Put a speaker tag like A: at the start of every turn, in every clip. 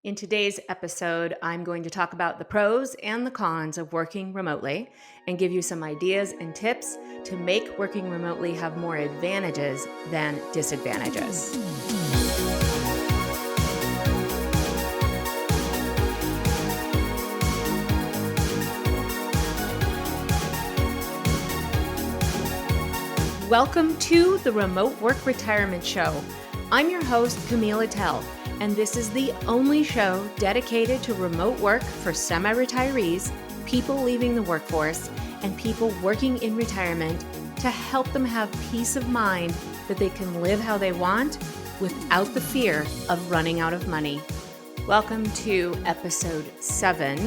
A: In today's episode, I'm going to talk about the pros and the cons of working remotely and give you some ideas and tips to make working remotely have more advantages than disadvantages. Welcome to the Remote Work Retirement Show. I'm your host, Camille Attell, and this is the only show dedicated to remote work for semi-retirees, people leaving the workforce, and people working in retirement to help them have peace of mind that they can live how they want without the fear of running out of money. Welcome to episode 7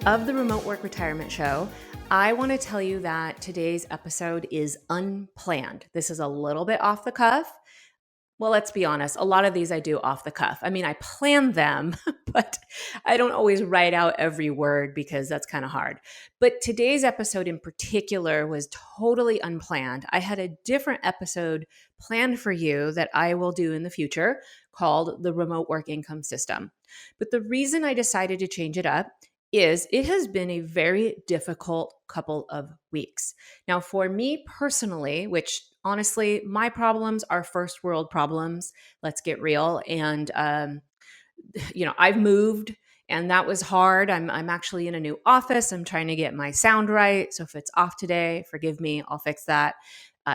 A: of the Remote Work Retirement Show. I want to tell you that today's episode is unplanned. This is a little bit off the cuff. Well, let's be honest. A lot of these I do off the cuff. I mean, I plan them, but I don't always write out every word because that's kind of hard. But today's episode in particular was totally unplanned. I had a different episode planned for you that I will do in the future called the Remote Work Income System. But the reason I decided to change it up is it has been a very difficult couple of weeks. Now, for me personally, which honestly, my problems are first world problems. Let's get real. And, I've moved and that was hard. I'm actually in a new office. I'm trying to get my sound right. So if it's off today, forgive me, I'll fix that.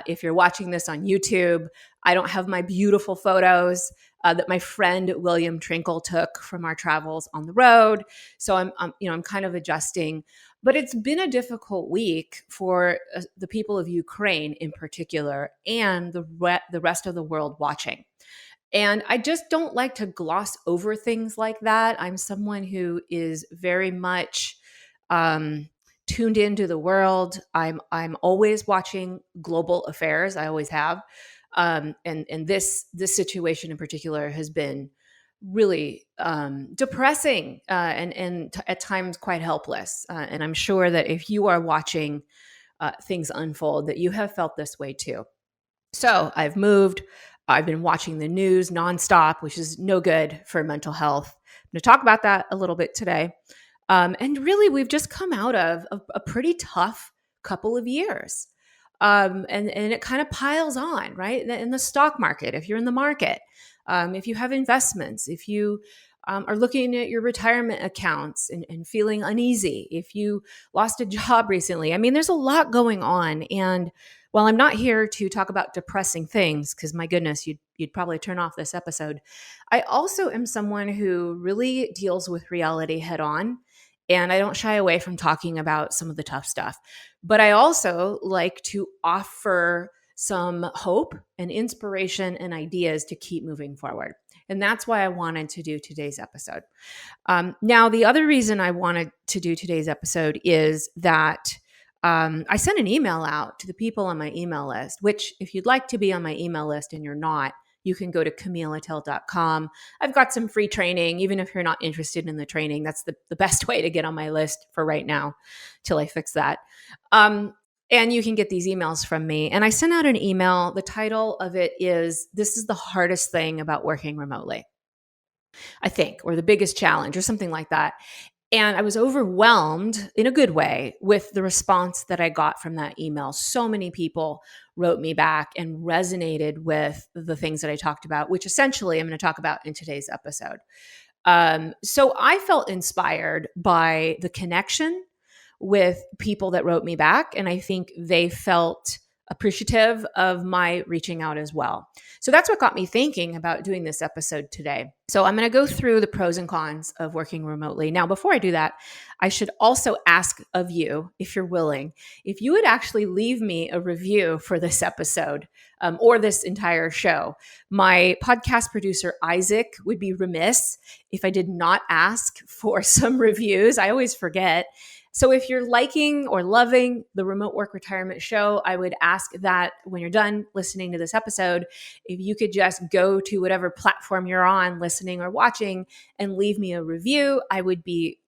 A: If you're watching this on YouTube, I don't have my beautiful photos that my friend William Trinkle took from our travels on the road. So I'm kind of adjusting. But it's been a difficult week for the people of Ukraine in particular and the rest of the world watching. And I just don't like to gloss over things like that. I'm someone who is very much tuned into the world. I'm always watching global affairs. I always have. And this situation in particular has been really depressing and at times quite helpless. And I'm sure that if you are watching things unfold, that you have felt this way too. So I've moved. I've been watching the news nonstop, which is no good for mental health. I'm going to talk about that a little bit today. And really, we've just come out of a pretty tough couple of years. And it kind of piles on, right? In the stock market, if you're in the market, if you have investments, if you are looking at your retirement accounts and feeling uneasy, if you lost a job recently. I mean, there's a lot going on. And while I'm not here to talk about depressing things, because my goodness, you'd probably turn off this episode, I also am someone who really deals with reality head on. And I don't shy away from talking about some of the tough stuff. But I also like to offer some hope and inspiration and ideas to keep moving forward. And that's why I wanted to do today's episode. Now, the other reason I wanted to do today's episode is that I sent an email out to the people on my email list, which if you'd like to be on my email list and you're not, you can go to CamilleAttell.com. I've got some free training. Even if you're not interested in the training, that's the best way to get on my list for right now till I fix that. And you can get these emails from me. And I sent out an email. The title of it is, "This is the hardest thing about working remotely," I think, or the biggest challenge or something like that. And I was overwhelmed in a good way with the response that I got from that email. So many people wrote me back and resonated with the things that I talked about, which essentially I'm going to talk about in today's episode. So I felt inspired by the connection with people that wrote me back. And I think they felt appreciative of my reaching out as well. So that's what got me thinking about doing this episode today. So I'm going to go through the pros and cons of working remotely. Now, before I do that, I should also ask of you, if you're willing, if you would actually leave me a review for this episode or this entire show. My podcast producer, Isaac, would be remiss if I did not ask for some reviews. I always forget. So if you're liking or loving the Remote Work Retirement Show, I would ask that when you're done listening to this episode, if you could just go to whatever platform you're on, listening or watching, and leave me a review. I would be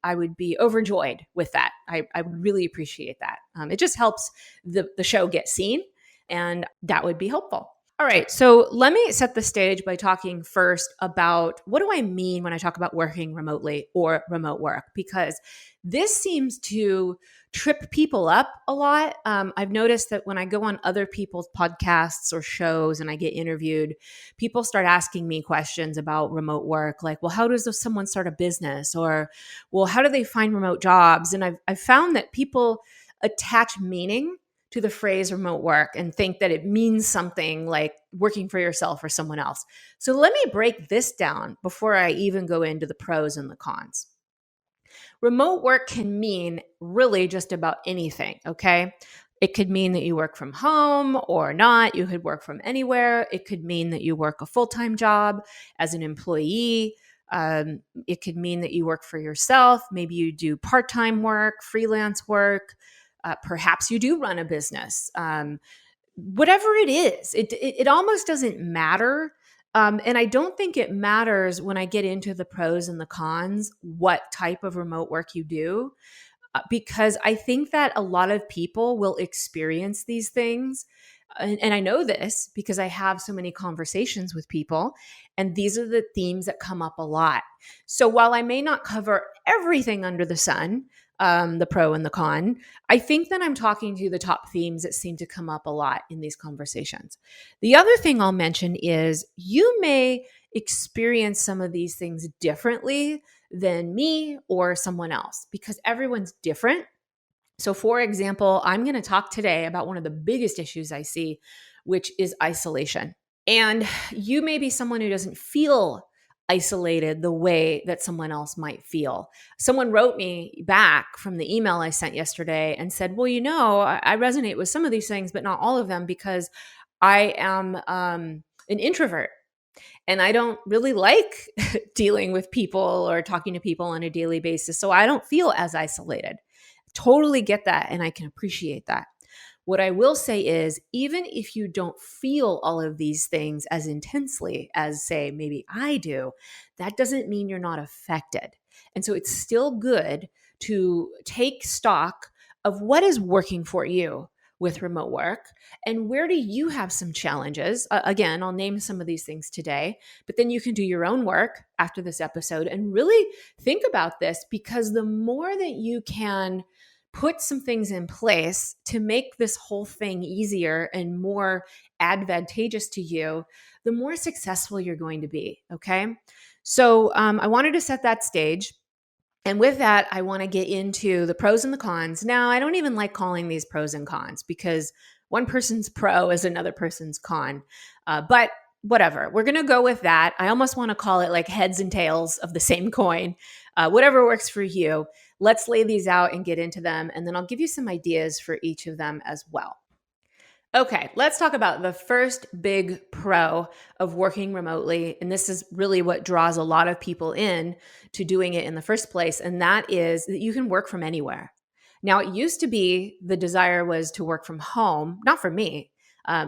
A: overjoyed with that. I would really appreciate that. It just helps the show get seen, and that would be helpful. All right, so let me set the stage by talking first about what do I mean when I talk about working remotely or remote work, because this seems to trip people up a lot. I've noticed that when I go on other people's podcasts or shows and I get interviewed, people start asking me questions about remote work, like, well, how does someone start a business? Or, well, how do they find remote jobs? And I've found that people attach meaning to the phrase remote work and think that it means something like working for yourself or someone else. So let me break this down before I even go into the pros and the cons. Remote work can mean really just about anything, okay? It could mean that you work from home or not. You could work from anywhere. It could mean that you work a full-time job as an employee. It could mean that you work for yourself. Maybe you do part-time work, freelance work. Perhaps you do run a business. Whatever it is, it almost doesn't matter. And I don't think it matters when I get into the pros and the cons, what type of remote work you do, because I think that a lot of people will experience these things. And I know this because I have so many conversations with people, and these are the themes that come up a lot. So while I may not cover everything under the sun, the pro and the con, I think that I'm talking to the top themes that seem to come up a lot in these conversations. The other thing I'll mention is you may experience some of these things differently than me or someone else because everyone's different. So, for example, I'm going to talk today about one of the biggest issues I see, which is isolation. And you may be someone who doesn't feel isolated the way that someone else might feel. Someone wrote me back from the email I sent yesterday and said, well, I resonate with some of these things, but not all of them because I am an introvert. And I don't really like dealing with people or talking to people on a daily basis. So I don't feel as isolated. Totally get that. And I can appreciate that. What I will say is, even if you don't feel all of these things as intensely as, say, maybe I do, that doesn't mean you're not affected. And so it's still good to take stock of what is working for you with remote work and where do you have some challenges. Again, I'll name some of these things today, but then you can do your own work after this episode and really think about this, because the more that you can put some things in place to make this whole thing easier and more advantageous to you, the more successful you're going to be. Okay. So I wanted to set that stage. And with that, I want to get into the pros and the cons. Now, I don't even like calling these pros and cons because one person's pro is another person's con. But whatever, we're going to go with that. I almost want to call it like heads and tails of the same coin. Whatever works for you. Let's lay these out and get into them. And then I'll give you some ideas for each of them as well. Okay, let's talk about the first big pro of working remotely. And this is really what draws a lot of people in to doing it in the first place. And that is that you can work from anywhere. Now, it used to be the desire was to work from home, not for me.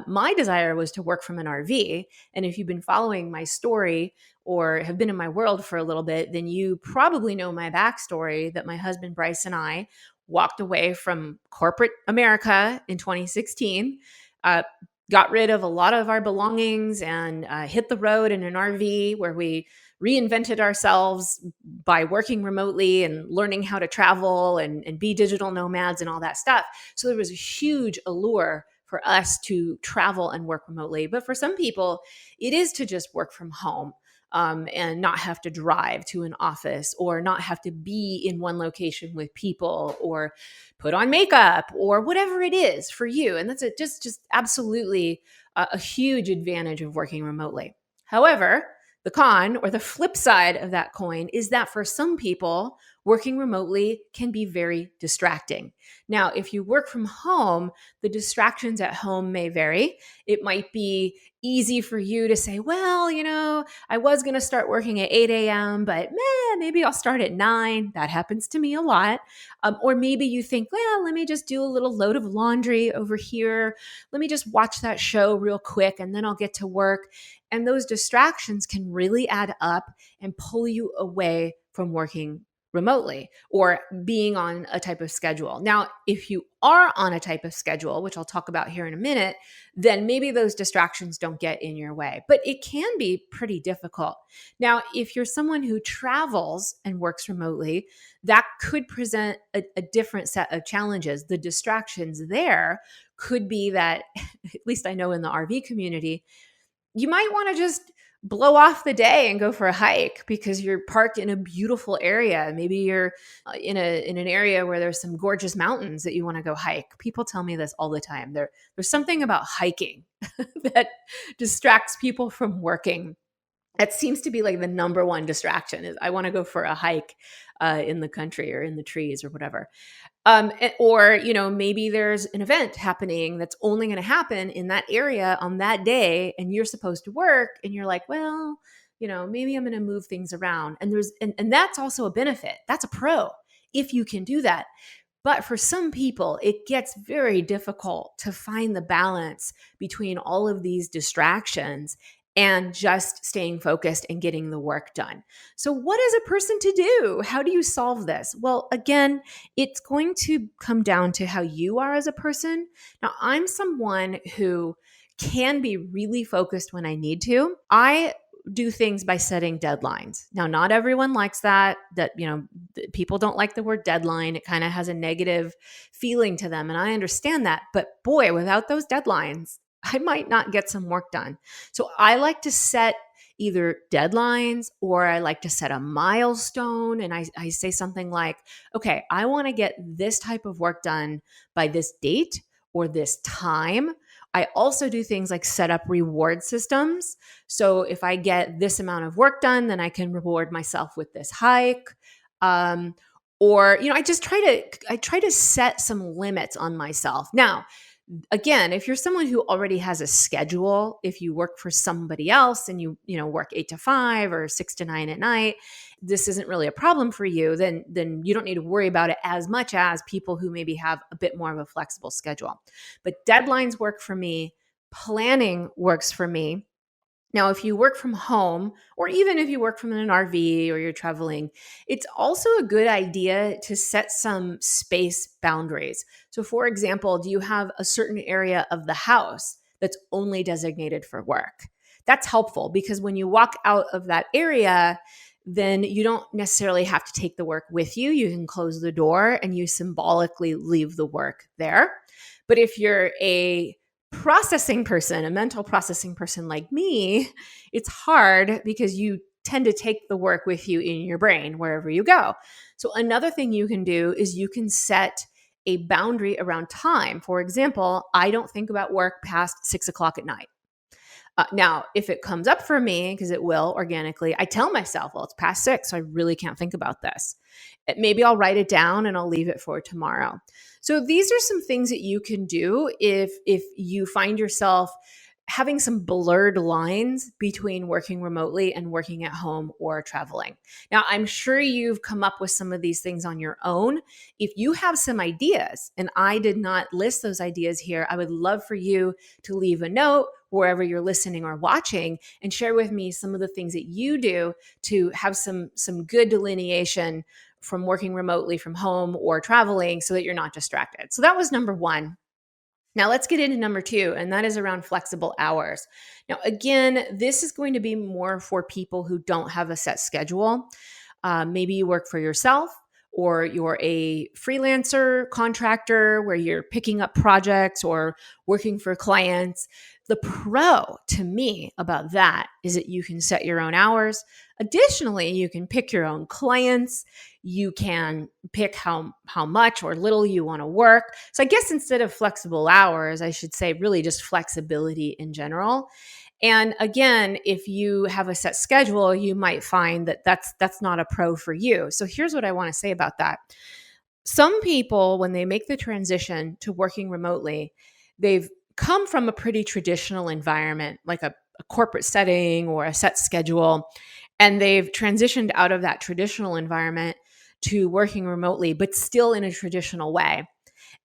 A: My desire was to work from an RV. And if you've been following my story or have been in my world for a little bit, then you probably know my backstory that my husband, Bryce, and I walked away from corporate America in 2016, got rid of a lot of our belongings and hit the road in an RV where we reinvented ourselves by working remotely and learning how to travel and be digital nomads and all that stuff. So there was a huge allure for us to travel and work remotely. But for some people, it is to just work from home. And not have to drive to an office or not have to be in one location with people or put on makeup or whatever it is for you. And that's just absolutely a huge advantage of working remotely. However, the con or the flip side of that coin is that for some people, working remotely can be very distracting. Now, if you work from home, the distractions at home may vary. It might be easy for you to say, well, I was going to start working at 8 a.m., but maybe I'll start at 9. That happens to me a lot. Or maybe you think, well, let me just do a little load of laundry over here. Let me just watch that show real quick and then I'll get to work. And those distractions can really add up and pull you away from working remotely or being on a type of schedule. Now, if you are on a type of schedule, which I'll talk about here in a minute, then maybe those distractions don't get in your way, but it can be pretty difficult. Now, if you're someone who travels and works remotely, that could present a different set of challenges. The distractions there could be that, at least I know in the RV community, you might want to just blow off the day and go for a hike because you're parked in a beautiful area. Maybe you're in an area where there's some gorgeous mountains that you want to go hike. People tell me this all the time. There's something about hiking that distracts people from working. That seems to be like the number one distraction is I want to go for a hike in the country or in the trees or whatever. Or, maybe there's an event happening that's only going to happen in that area on that day, and you're supposed to work, and you're like, well, maybe I'm going to move things around. And and that's also a benefit. That's a pro if you can do that. But for some people, it gets very difficult to find the balance between all of these distractions and just staying focused and getting the work done. So what is a person to do? How do you solve this? Well, again, it's going to come down to how you are as a person. Now, I'm someone who can be really focused when I need to. I do things by setting deadlines. Now, not everyone likes that, people don't like the word deadline. It kind of has a negative feeling to them. And I understand that. But boy, without those deadlines, I might not get some work done. So I like to set either deadlines or I like to set a milestone. And I say something like, okay, I want to get this type of work done by this date or this time. I also do things like set up reward systems. So if I get this amount of work done, then I can reward myself with this hike. Or, I try to set some limits on myself. Now, again, if you're someone who already has a schedule, if you work for somebody else and you work 8 to 5 or 6 to 9 at night, this isn't really a problem for you, then you don't need to worry about it as much as people who maybe have a bit more of a flexible schedule. But deadlines work for me. Planning works for me. Now, if you work from home, or even if you work from an RV or you're traveling, it's also a good idea to set some space boundaries. So for example, do you have a certain area of the house that's only designated for work? That's helpful because when you walk out of that area, then you don't necessarily have to take the work with you. You can close the door and you symbolically leave the work there. But if you're a mental processing person like me, it's hard because you tend to take the work with you in your brain wherever you go. So another thing you can do is you can set a boundary around time. For example, I don't think about work past 6 o'clock at night. Now, if it comes up for me, because it will organically, I tell myself, well, it's past 6, so I really can't think about this. Maybe I'll write it down and I'll leave it for tomorrow. So these are some things that you can do if you find yourself having some blurred lines between working remotely and working at home or traveling. Now, I'm sure you've come up with some of these things on your own. If you have some ideas, and I did not list those ideas here, I would love for you to leave a note wherever you're listening or watching and share with me some of the things that you do to have some good delineation from working remotely from home or traveling so that you're not distracted. So that was number 1. Now let's get into number 2, and that is around flexible hours. Now, again, this is going to be more for people who don't have a set schedule. Maybe you work for yourself, or you're a freelancer contractor where you're picking up projects or working for clients. The pro to me about that is that you can set your own hours. Additionally, you can pick your own clients. You can pick how much or little you want to work. So I guess instead of flexible hours, I should say really just flexibility in general. And again, if you have a set schedule, you might find that that's not a pro for you. So here's what I want to say about that. Some people, when they make the transition to working remotely, they've come from a pretty traditional environment, like a corporate setting or a set schedule, and they've transitioned out of that traditional environment to working remotely, but still in a traditional way.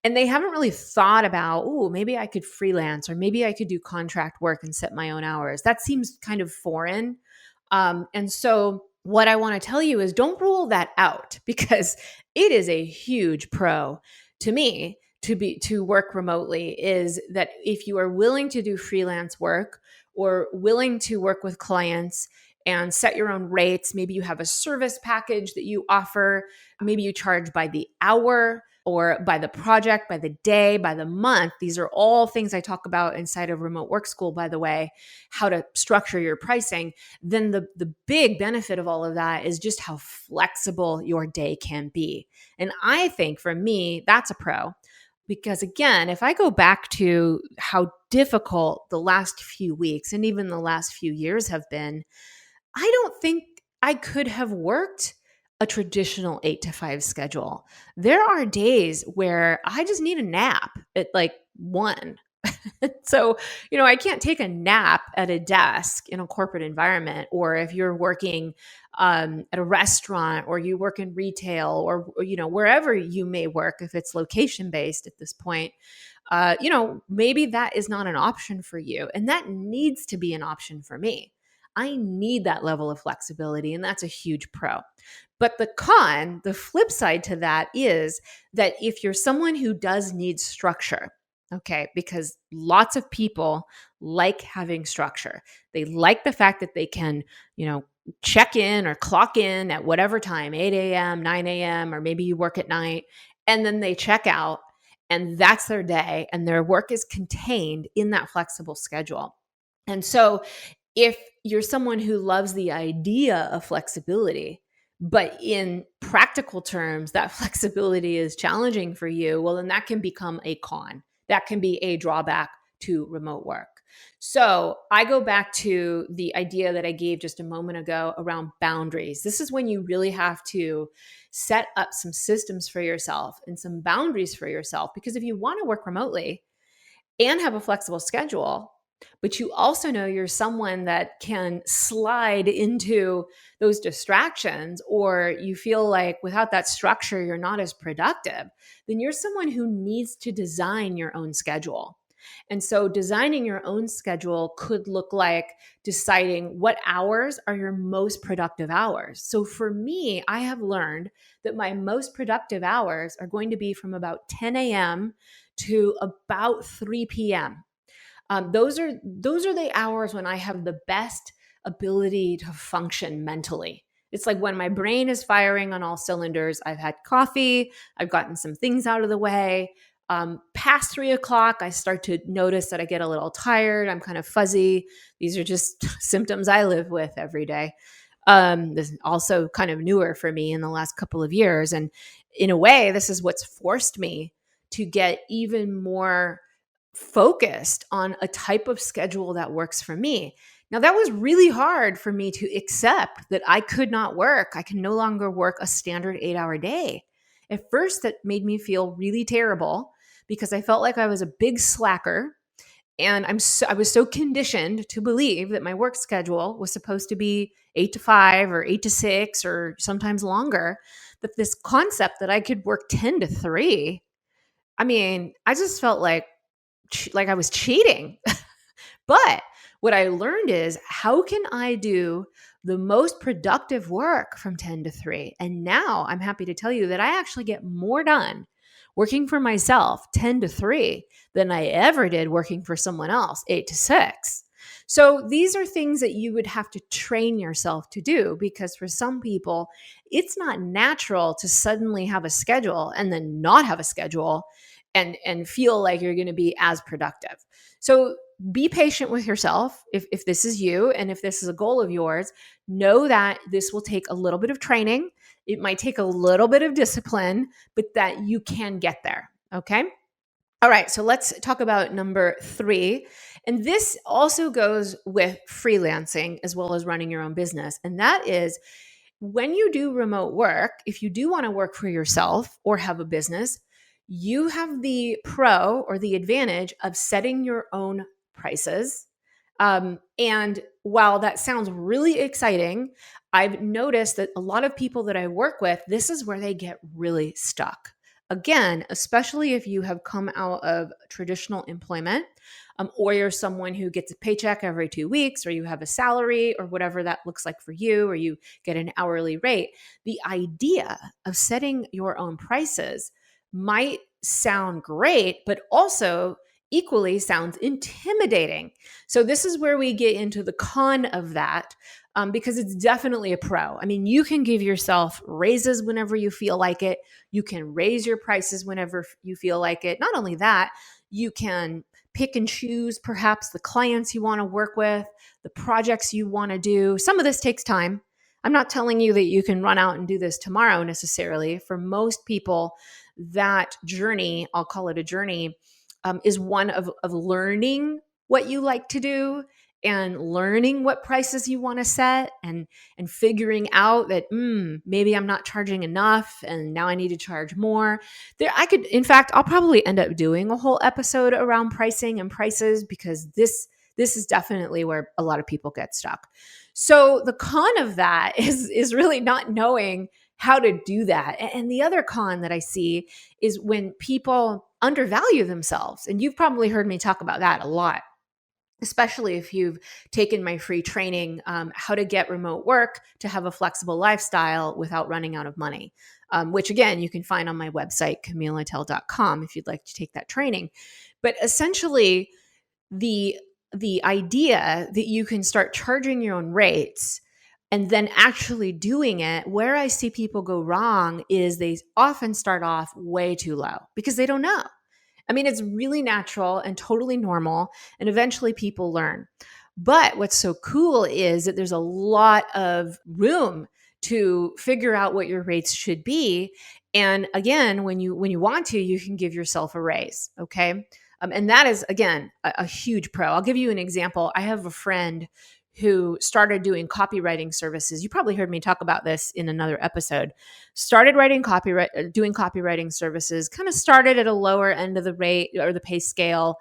A: And they haven't really thought about, maybe I could freelance or maybe I could do contract work and set my own hours. That seems kind of foreign. And so what I want to tell you is don't rule that out, because it is a huge pro to me to work remotely. Is that if you are willing to do freelance work or willing to work with clients and set your own rates, maybe you have a service package that you offer, maybe you charge by the hour or by the project, by the day, by the month. These are all things I talk about inside of Remote Work School, by the way, how to structure your pricing. Then the big benefit of all of that is just how flexible your day can be. And I think for me, that's a pro. Because again, if I go back to how difficult the last few weeks and even the last few years have been, I don't think I could have worked a traditional 8 to 5 schedule. There are days where I just need a nap at like 1. So, I can't take a nap at a desk in a corporate environment, or if you're working at a restaurant, or you work in retail, or wherever you may work, if it's location based at this point, maybe that is not an option for you. And that needs to be an option for me. I need that level of flexibility, and that's a huge pro. But the flip side to that is that if you're someone who does need structure, okay, because lots of people like having structure. They like the fact that they can, check in or clock in at whatever time, 8 a.m., 9 a.m., or maybe you work at night, and then they check out, and that's their day, and their work is contained in that flexible schedule. And so if you're someone who loves the idea of flexibility, but in practical terms, that flexibility is challenging for you, well, then that can become a con. That can be a drawback to remote work. So I go back to the idea that I gave just a moment ago around boundaries. This is when you really have to set up some systems for yourself and some boundaries for yourself. Because if you want to work remotely and have a flexible schedule, but you also know you're someone that can slide into those distractions, or you feel like without that structure, you're not as productive, then you're someone who needs to design your own schedule. And so designing your own schedule could look like deciding what hours are your most productive hours. So for me, I have learned that my most productive hours are going to be from about 10 a.m. to about 3 p.m. Those are the hours when I have the best ability to function mentally. It's like when my brain is firing on all cylinders. I've had coffee, I've gotten some things out of the way. Past 3 o'clock, I start to notice that I get a little tired. I'm kind of fuzzy. These are just symptoms I live with every day. This is also kind of newer for me in the last couple of years. And in a way, this is what's forced me to get even more focused on a type of schedule that works for me. Now, that was really hard for me to accept, that I could not work. I can no longer work a standard 8-hour day. At first, that made me feel really terrible because I felt like I was a big slacker. And I was so conditioned to believe that my work schedule was supposed to be 8 to 5 or 8 to 6 or sometimes longer, that this concept that I could work 10 to 3, I just felt like I was cheating. But what I learned is, how can I do the most productive work from 10 to 3? And now I'm happy to tell you that I actually get more done working for myself 10 to 3 than I ever did working for someone else 8 to 6. So these are things that you would have to train yourself to do, because for some people, it's not natural to suddenly have a schedule and then not have a schedule and feel like you're going to be as productive. So be patient with yourself. If this is you and if this is a goal of yours, know that this will take a little bit of training. It might take a little bit of discipline, but that you can get there. Okay. All right. So let's talk about number 3. And this also goes with freelancing as well as running your own business. And that is, when you do remote work, if you do want to work for yourself or have a business, you have the pro or the advantage of setting your own prices. And while that sounds really exciting, I've noticed that a lot of people that I work with, this is where they get really stuck. Again, especially if you have come out of traditional employment, or you're someone who gets a paycheck every 2 weeks, or you have a salary, or whatever that looks like for you, or you get an hourly rate, the idea of setting your own prices might sound great, but also equally sounds intimidating. So this is where we get into the con of that, because it's definitely a pro. I mean, you can give yourself raises whenever you feel like it. You can raise your prices whenever you feel like it. Not only that, you can pick and choose perhaps the clients you want to work with, the projects you want to do. Some of this takes time. I'm not telling you that you can run out and do this tomorrow necessarily. For most people, that journey, I'll call it a journey, is one of learning what you like to do and learning what prices you want to set, and figuring out that maybe I'm not charging enough and now I need to charge more. In fact, I'll probably end up doing a whole episode around pricing and prices, because this is definitely where a lot of people get stuck. So the con of that is really not knowing how to do that. And the other con that I see is when people undervalue themselves. And you've probably heard me talk about that a lot, especially if you've taken my free training, how to get remote work to have a flexible lifestyle without running out of money, which again, you can find on my website, camilleattell.com, if you'd like to take that training. But essentially, the idea that you can start charging your own rates and then actually doing it, where I see people go wrong is they often start off way too low because they don't know. I mean, it's really natural and totally normal, and eventually people learn. But what's so cool is that there's a lot of room to figure out what your rates should be. And again, when you want to, you can give yourself a raise, okay? And that is, again, a huge pro. I'll give you an example. I have a friend who started doing copywriting services. You probably heard me talk about this in another episode. Started doing copywriting services, kind of started at a lower end of the rate or the pay scale.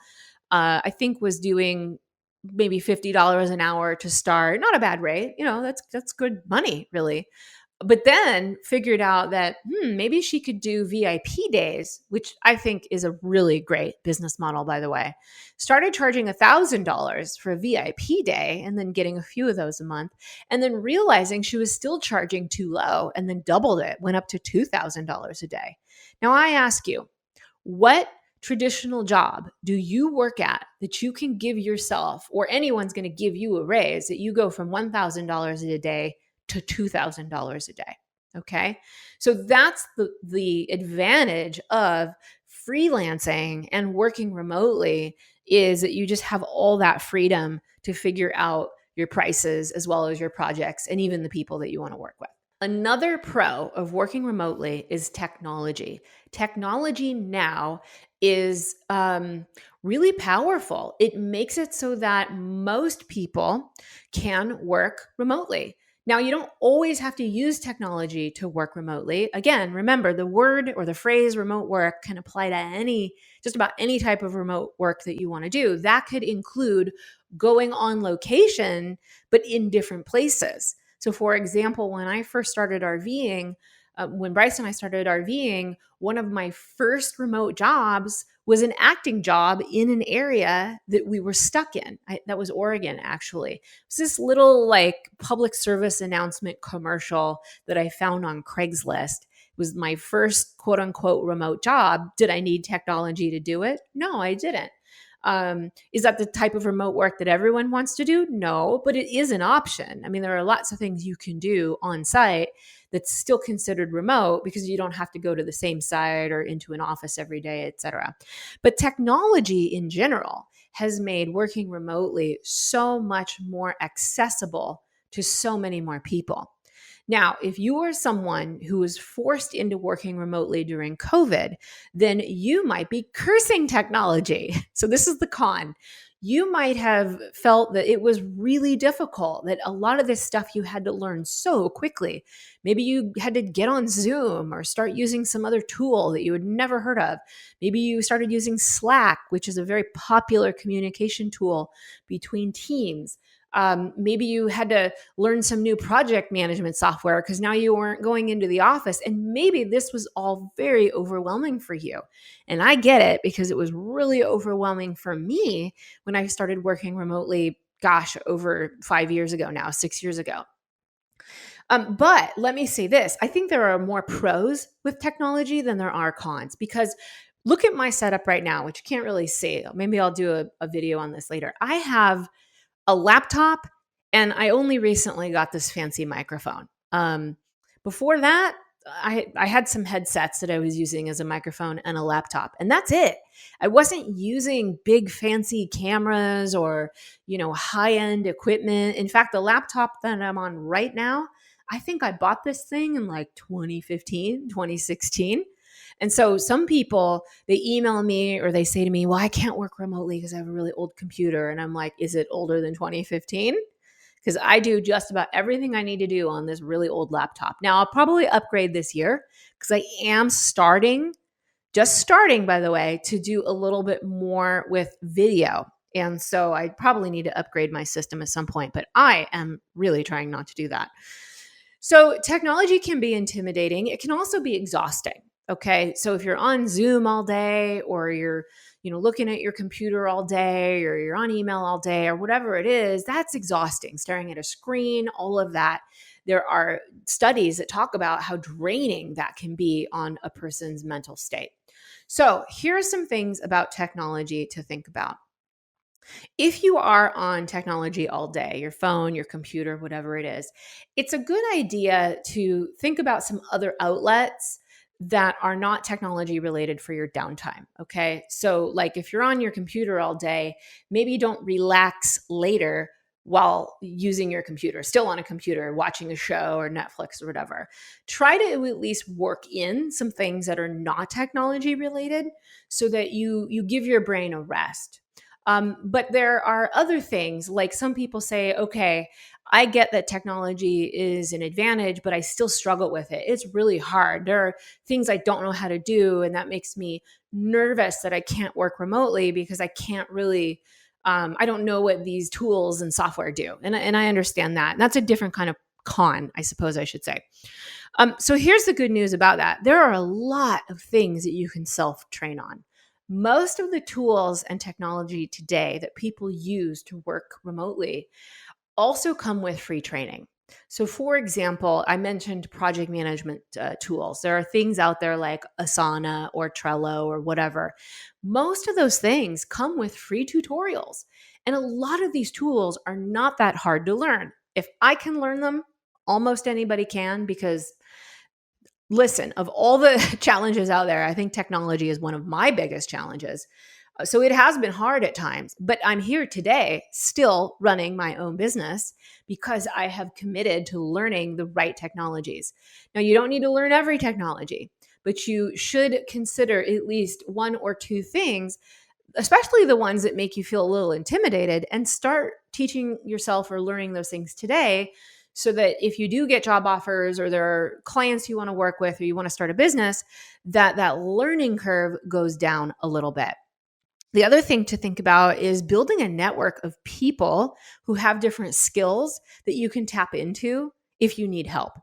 A: I think was doing maybe $50 an hour to start. Not a bad rate. That's good money, really. But then figured out that maybe she could do VIP days, which I think is a really great business model, by the way. Started charging $1,000 for a VIP day and then getting a few of those a month, and then realizing she was still charging too low, and then doubled it, went up to $2,000 a day. Now I ask you, what traditional job do you work at that you can give yourself, or anyone's going to give you a raise, that you go from $1,000 a day to $2,000 a day? Okay. So that's the advantage of freelancing and working remotely, is that you just have all that freedom to figure out your prices as well as your projects and even the people that you want to work with. Another pro of working remotely is technology. Technology now is really powerful. It makes it so that most people can work remotely. Now, you don't always have to use technology to work remotely. Again, remember, the word or the phrase remote work can apply to just about any type of remote work that you want to do. That could include going on location, but in different places. So for example, when I first started RVing, when Bryce and I started RVing, one of my first remote jobs was an acting job in an area that we were stuck in. That was Oregon, actually. It was this little public service announcement commercial that I found on Craigslist. It was my first quote unquote remote job. Did I need technology to do it? No, I didn't. Is that the type of remote work that everyone wants to do? No, but it is an option. I mean, there are lots of things you can do on site that's still considered remote because you don't have to go to the same site or into an office every day, et cetera. But technology in general has made working remotely so much more accessible to so many more people. Now, if you are someone who was forced into working remotely during COVID, then you might be cursing technology. So this is the con. You might have felt that it was really difficult, that a lot of this stuff you had to learn so quickly. Maybe you had to get on Zoom or start using some other tool that you had never heard of. Maybe you started using Slack, which is a very popular communication tool between teams. Maybe you had to learn some new project management software because now you weren't going into the office. And maybe this was all very overwhelming for you. And I get it because it was really overwhelming for me when I started working remotely, gosh, over 5 years ago now, 6 years ago. But let me say this. I think there are more pros with technology than there are cons, because look at my setup right now, which you can't really see. Maybe I'll do a video on this later. I have a laptop, and I only recently got this fancy microphone. Before that, I had some headsets that I was using as a microphone and a laptop, and that's it. I wasn't using big fancy cameras or, high-end equipment. In fact, the laptop that I'm on right now, I think I bought this thing in like 2015, 2016. And so some people, they email me or they say to me, well, I can't work remotely because I have a really old computer. And I'm like, is it older than 2015? Because I do just about everything I need to do on this really old laptop. Now, I'll probably upgrade this year because I am just starting, by the way, to do a little bit more with video. And so I probably need to upgrade my system at some point, but I am really trying not to do that. So technology can be intimidating. It can also be exhausting. Okay. So if you're on Zoom all day, or you're, looking at your computer all day, or you're on email all day, or whatever it is, that's exhausting. Staring at a screen, all of that. There are studies that talk about how draining that can be on a person's mental state. So here are some things about technology to think about. If you are on technology all day, your phone, your computer, whatever it is, it's a good idea to think about some other outlets that are not technology related for your downtime. Okay. So, like if you're on your computer all day, maybe you don't relax later while using your computer, still on a computer, watching a show or Netflix or whatever. Try to at least work in some things that are not technology related so that you give your brain a rest. But there are other things, like some people say, okay, I get that technology is an advantage, but I still struggle with it. It's really hard. There are things I don't know how to do, and that makes me nervous that I can't work remotely because I can't really, I don't know what these tools and software do. And I understand that. And that's a different kind of con, I suppose I should say. So here's the good news about that. There are a lot of things that you can self-train on. Most of the tools and technology today that people use to work remotely also come with free training. So for example, I mentioned project management tools. There are things out there like Asana or Trello or whatever. Most of those things come with free tutorials. And a lot of these tools are not that hard to learn. If I can learn them, almost anybody can, because listen, of all the challenges out there, I think technology is one of my biggest challenges. So it has been hard at times, but I'm here today still running my own business because I have committed to learning the right technologies. Now, you don't need to learn every technology, but you should consider at least one or two things, especially the ones that make you feel a little intimidated, and start teaching yourself or learning those things today, so that if you do get job offers or there are clients you want to work with or you want to start a business, that learning curve goes down a little bit. The other thing to think about is building a network of people who have different skills that you can tap into if you need help.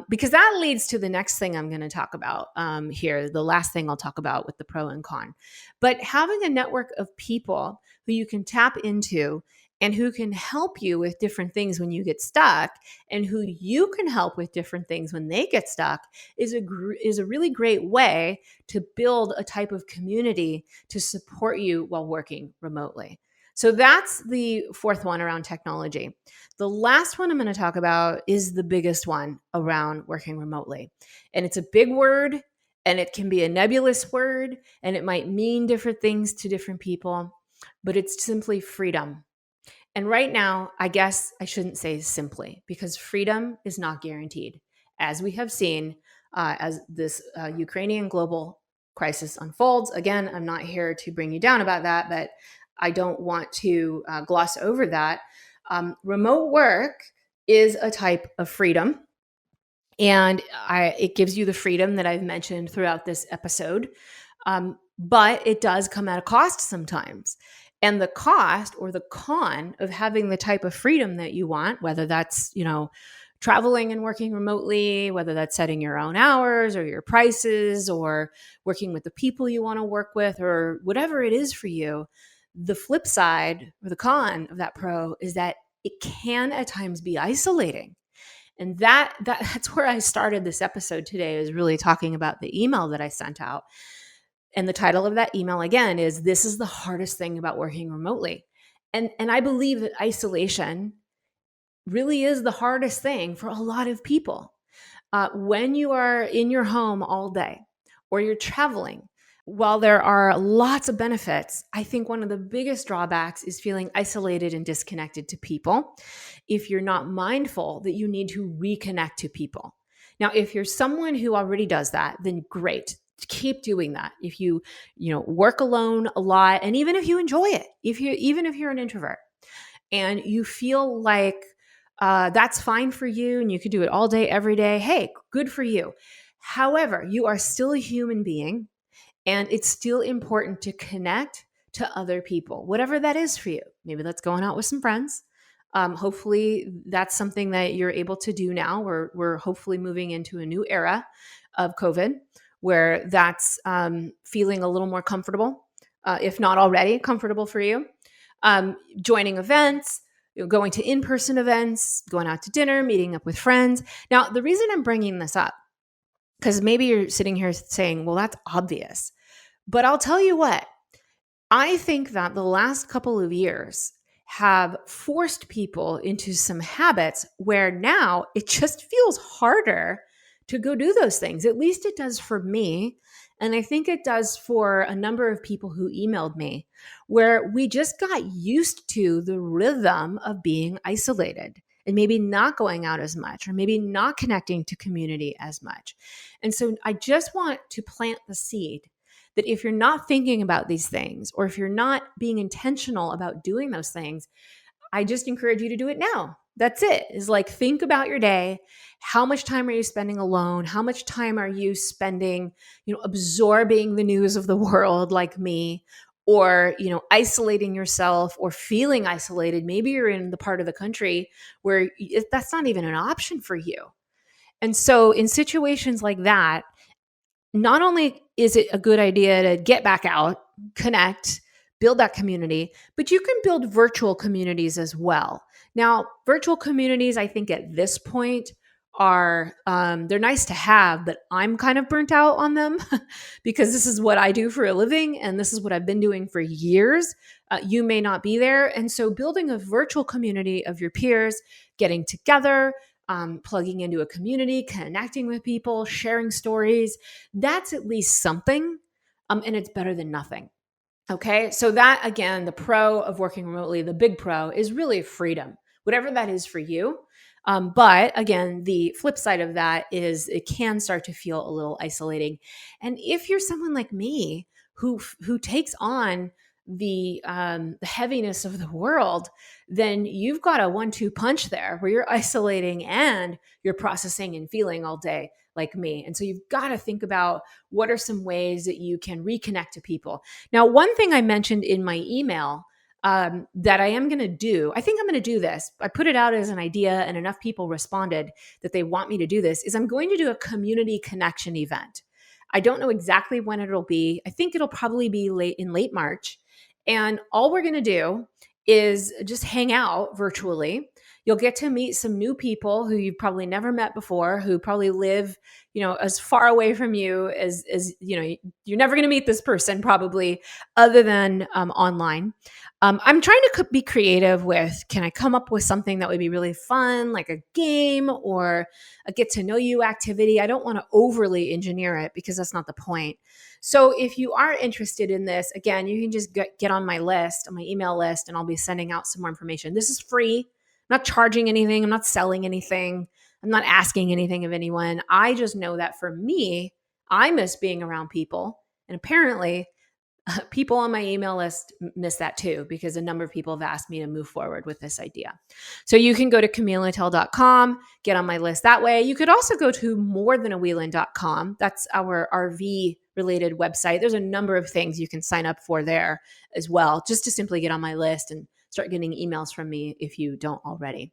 A: Because that leads to the next thing I'm going to talk about here, the last thing I'll talk about with the pro and con. But having a network of people who you can tap into and who can help you with different things when you get stuck, and who you can help with different things when they get stuck, is a really great way to build a type of community to support you while working remotely. So that's the fourth one around technology. The last one I'm going to talk about is the biggest one around working remotely. And it's a big word, and it can be a nebulous word, and it might mean different things to different people, but it's simply freedom. And right now, I guess I shouldn't say simply, because freedom is not guaranteed. As we have seen, as this Ukrainian global crisis unfolds, again, I'm not here to bring you down about that, but I don't want to gloss over that. Remote work is a type of freedom, and it gives you the freedom that I've mentioned throughout this episode. But it does come at a cost sometimes. And the cost or the con of having the type of freedom that you want, whether that's, traveling and working remotely, whether that's setting your own hours or your prices or working with the people you want to work with or whatever it is for you, the flip side or the con of that pro is that it can at times be isolating. And that's where I started this episode today, is really talking about the email that I sent out. And the title of that email, again, is "This is the hardest thing about working remotely." And I believe that isolation really is the hardest thing for a lot of people. When you are in your home all day or you're traveling, while there are lots of benefits, I think one of the biggest drawbacks is feeling isolated and disconnected to people if you're not mindful that you need to reconnect to people. Now, if you're someone who already does that, then great. Keep doing that. If you work alone a lot, and even if you enjoy it, even if you're an introvert and you feel like that's fine for you and you could do it all day, every day, hey, good for you. However, you are still a human being, and it's still important to connect to other people, whatever that is for you. Maybe that's going out with some friends. Hopefully that's something that you're able to do now. We're hopefully moving into a new era of COVID where that's feeling a little more comfortable, if not already comfortable for you. Joining events, going to in-person events, going out to dinner, meeting up with friends. Now, the reason I'm bringing this up, because maybe you're sitting here saying, well, that's obvious. But I'll tell you what, I think that the last couple of years have forced people into some habits where now it just feels harder to go do those things. At least it does for me. And I think it does for a number of people who emailed me, where we just got used to the rhythm of being isolated and maybe not going out as much, or maybe not connecting to community as much. And so I just want to plant the seed that if you're not thinking about these things, or if you're not being intentional about doing those things, I just encourage you to do it now. That's it. Is like, think about your day. How much time are you spending alone? How much time are you spending, absorbing the news of the world like me, or, isolating yourself or feeling isolated? Maybe you're in the part of the country where that's not even an option for you. And so in situations like that, not only is it a good idea to get back out, connect, build that community, but you can build virtual communities as well. Now, virtual communities, I think at this point are, they're nice to have, but I'm kind of burnt out on them because this is what I do for a living and this is what I've been doing for years. You may not be there. And so building a virtual community of your peers, getting together, plugging into a community, connecting with people, sharing stories, that's at least something. And it's better than nothing. Okay. So that, again, the pro of working remotely, the big pro is really freedom, whatever that is for you. But again, the flip side of that is it can start to feel a little isolating. And if you're someone like me who takes on the heaviness of the world, then you've got a 1-2 punch there where you're isolating and you're processing and feeling all day like me. And so you've got to think about what are some ways that you can reconnect to people. Now, one thing I mentioned in my email that I am going to do, I think I'm going to do this. I put it out as an idea and enough people responded that they want me to do this, is I'm going to do a community connection event. I don't know exactly when it'll be. I think it'll probably be late March. And all we're going to do is just hang out virtually. You'll get to meet some new people who you've probably never met before, who probably live, as far away from you as you're never going to meet this person probably other than online. I'm trying to be creative with, can I come up with something that would be really fun, like a game or a get to know you activity? I don't want to overly engineer it because that's not the point. So if you are interested in this, again, you can just get on my list, on my email list, and I'll be sending out some more information. This is free. I'm not charging anything. I'm not selling anything. I'm not asking anything of anyone. I just know that for me, I miss being around people. And apparently, people on my email list miss that too, because a number of people have asked me to move forward with this idea. So you can go to CamilleAttell.com, get on my list that way. You could also go to morethanawheelin.com. That's our RV related website. There's a number of things you can sign up for there as well, just to simply get on my list and start getting emails from me if you don't already.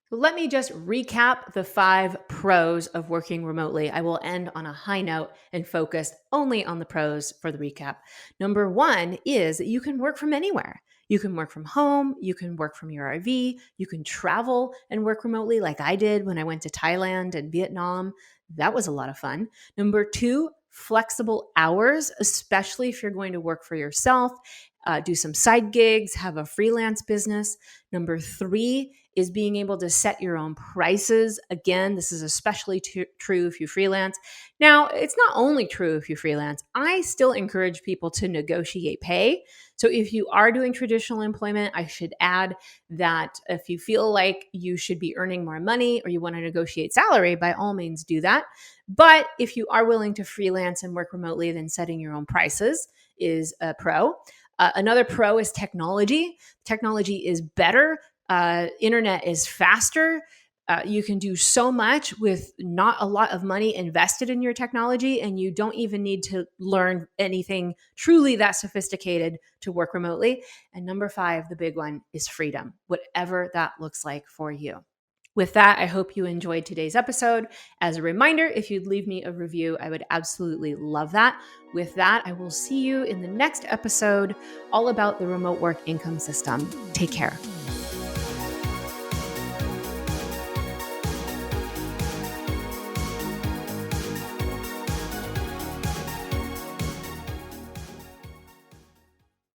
A: So let me just recap the 5 pros of working remotely. I will end on a high note and focus only on the pros for the recap. Number 1 is that you can work from anywhere. You can work from home, you can work from your RV, you can travel and work remotely like I did when I went to Thailand and Vietnam. That was a lot of fun. Number 2, flexible hours, especially if you're going to work for yourself, do some side gigs, have a freelance business. Number 3 is being able to set your own prices. Again, this is especially true if you freelance. Now, it's not only true if you freelance. I still encourage people to negotiate pay. So if you are doing traditional employment, I should add that if you feel like you should be earning more money or you want to negotiate salary, by all means do that. But if you are willing to freelance and work remotely, then setting your own prices is a pro. Another pro is technology. Technology is better. Internet is faster. You can do so much with not a lot of money invested in your technology, and you don't even need to learn anything truly that sophisticated to work remotely. And number 5, the big one, is freedom, whatever that looks like for you. With that, I hope you enjoyed today's episode. As a reminder, if you'd leave me a review, I would absolutely love that. With that, I will see you in the next episode all about the remote work income system. Take care.